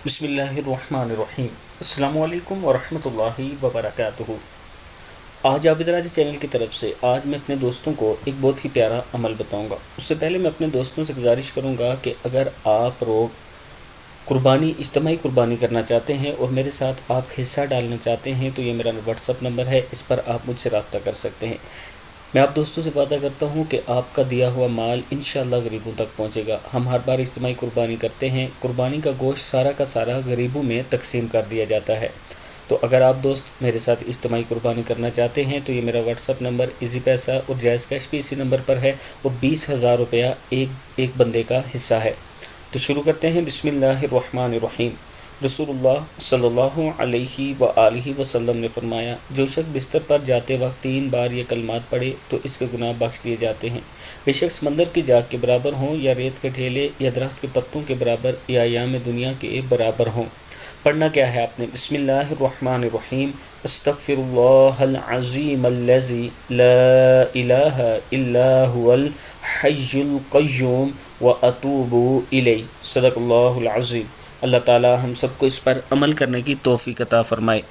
بسم اللہ الرحمن الرحیم۔ السلام علیکم ورحمۃ اللہ وبرکاتہ۔ آج عابد راجہ چینل کی طرف سے آج میں اپنے دوستوں کو ایک بہت ہی پیارا عمل بتاؤں گا۔ اس سے پہلے میں اپنے دوستوں سے گزارش کروں گا کہ اگر آپ لوگ اجتماعی قربانی کرنا چاہتے ہیں اور میرے ساتھ آپ حصہ ڈالنا چاہتے ہیں تو یہ میرا واٹس ایپ نمبر ہے، اس پر آپ مجھ سے رابطہ کر سکتے ہیں۔ میں آپ دوستوں سے وعدہ کرتا ہوں کہ آپ کا دیا ہوا مال انشاءاللہ غریبوں تک پہنچے گا۔ ہم ہر بار اجتماعی قربانی کرتے ہیں، قربانی کا گوشت سارا کا سارا غریبوں میں تقسیم کر دیا جاتا ہے۔ تو اگر آپ دوست میرے ساتھ اجتماعی قربانی کرنا چاہتے ہیں تو یہ میرا واٹس ایپ نمبر ایزی پیسہ اور جائز کیش بھی اسی نمبر پر ہے، اور 20,000 روپیہ ایک بندے کا حصہ ہے۔ تو شروع کرتے ہیں۔ بسم اللہ الرحمن الرحیم۔ رسول اللہ صلی اللہ علیہ وآلہ وسلم نے فرمایا، جو شخص بستر پر جاتے وقت 3 بار یہ کلمات پڑھے تو اس کے گناہ بخش دیے جاتے ہیں، بے شک سمندر کی جاگ کے برابر ہوں، یا ریت کے ٹھیلے، یا درخت کے پتوں کے برابر، یا ایام دنیا کے برابر ہوں۔ پڑھنا کیا ہے آپ نے؟ بسم اللہ الرحمن الرحیم۔ استغفر اللہ العظیم الذی لا الہ الا هو الحی القیوم واتوب الیہ۔ صدق اللہ العظیم۔ اللہ تعالی ہم سب کو اس پر عمل کرنے کی توفیق عطا فرمائے۔